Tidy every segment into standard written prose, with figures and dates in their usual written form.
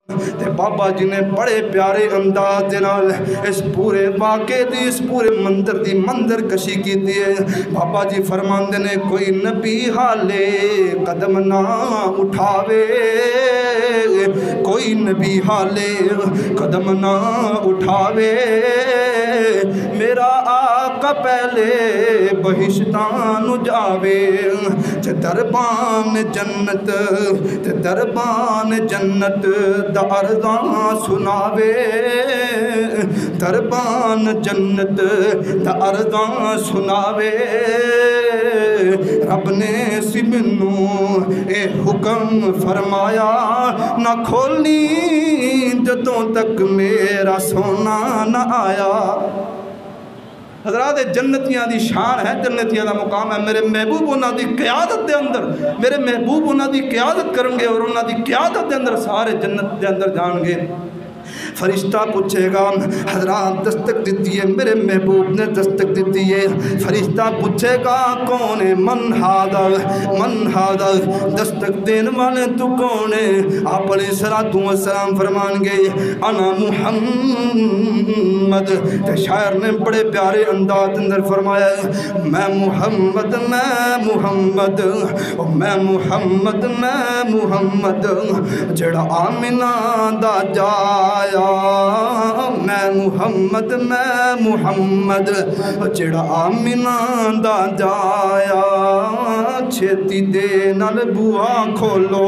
تے بابا جی نے بڑے پیارے انداز دے نال اس پورے واقعے دی اس پورے منظر دی منظر کشی کی ہے۔ بابا جی فرماندے نے کوئی نبی حالے قدم نہ اٹھاوے، کوئی نبی حالے قدم نہ اٹھاوے، میرا آقا پہلے بہشتان جاوے، تے دربان جنت تے دربان جنت دا ارزاں سناوے، دربان جنت دا ارزاں سناوے۔ رب نے سی منوں اے حکم فرمایا نہ کھولنی جدوں تک میرا سونا نہ آیا۔ حضرات جنتیاں دی شان ہے، جنتیاں دا مقام ہے۔ میرے محبوب انہاں دی قیادت دے اندر، میرے محبوب انہاں دی قیادت کرن گے اور انہاں دی قیادت دے اندر سارے جنت دے اندر جان گے۔ فرشتہ پوچھے گا، حضرات دستک دیتی ہے، میرے محبوب نے دستک دیتی ہے۔ فرشتہ پوچھے گا کون ہے؟ من ہادہ، دستک دین والے تو کون ہے؟ آپ علیہ السلام فرمان گے انا محمد۔ تے شاعر نے بڑے پیارے انداز اندر فرمایا میں محمد جڑا آمنہ دا جایا، میں محمد جڑا آمنہ دا جایا، چھیتی دے نال بوہا کھولو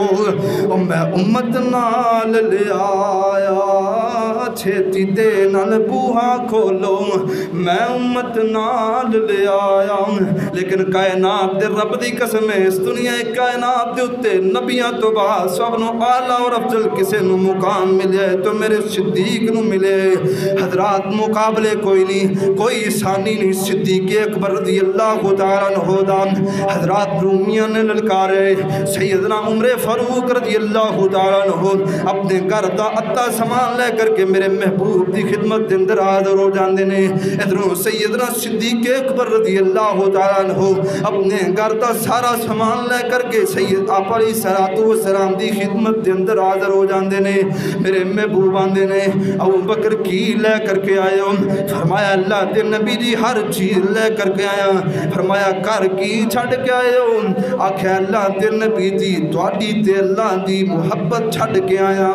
میں امت نال لے آیا، چھیتی دے نال بوہا کھولو میں امت نال لے آیا۔ لیکن کائنات دے رب دی قسم ہے، اس دنیا کائنات دے اتے نبیاں تو بعد سب نو اعلیٰ اور افضل کسے نو مقام ملے تو میرے صدیق نو ملے۔ حضرات مقابلے کوئی نہیں، کوئی ثانی نہیں، صدیق اکبر رضی اللہ تعالیٰ عنہ دا۔ حضرات رومیاں نے للکارے سیدنا عمر فاروق رضی اللہ تعالیٰ عنہ اپنے گھر دا اتا سامان لے کر کے میرے محبوب دی خدمت دے اندر حاضر ہو جاندے نے۔ ادھروں سیدنا صدیق اکبر رضی اللہ تعالیٰ عنہ اپنے گھر دا سارا سامان لے کر کے سید آپ علیہ السلام دی خدمت دے اندر حاضر ہو جاندے نے۔ میرے محبوب آندے نے ابو بکر کی لے کر کے آئے ہوں، فرمایا اللہ دے نبی دی ہر چیز لے کر کے آیا، فرمایا کر کی چھڑ کے آئے ہوں، آکھے اللہ دے نبی دی تواڈی تے اللہ دی محبت چھڑ کے آیا۔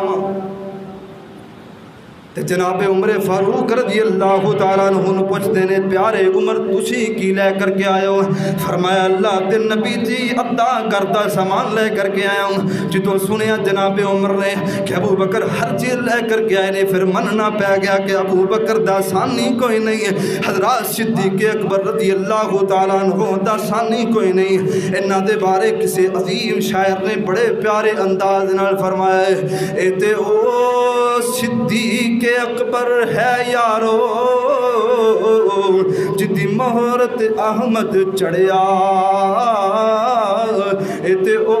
جناب عمر فاروق رضی اللہ تعالیٰ عنہ پوچھتے نے پیارے عمر تسی کی لے کر کے آئے ہو؟ فرمایا اللہ دے نبی جی ادا کردہ سامان لے کر کے آیا ہوں۔ جتوں سنیا جناب عمر نے کہ ابو بکر ہر چیز لے کر کے آئے نے، پھر مننا پہ گیا کہ ابو بکر دا ثانی کوئی نہیں ہے۔ حضرات صدیق اکبر رضی اللہ تعالیٰ عنہ دا ثانی کوئی نہیں۔ انہاں دے بارے کسی عظیم شاعر نے بڑے پیارے انداز نال فرمایا ہے اے تے او صدیق اکبر ہے یارو جدی مہرت احمد چڑھیا، اے تے او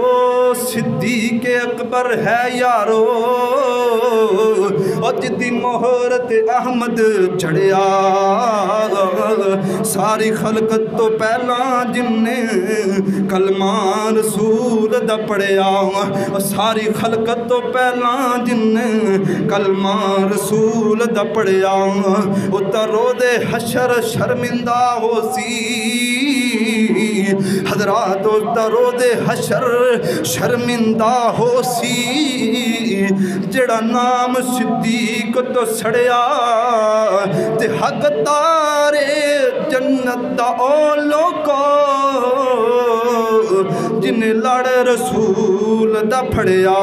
صدیق اکبر ہے یارو اور جدی مہرت احمد چڑھیا، ساری خلقت تو پہلا جن نے کلمہ رسول دا پڑھیا، اور ساری خلقت تو پہلا جن نے کلمہ رسول دا پڑھیا، اترو دے حشر شرمندہ ہو سی، حضرات اترو دے حشر شرمندہ ہو سی، جڑا نام صدیق تو سڑیا تے حقدار جنت دا او لوکو جن لڑ رسول دا پھڑیا۔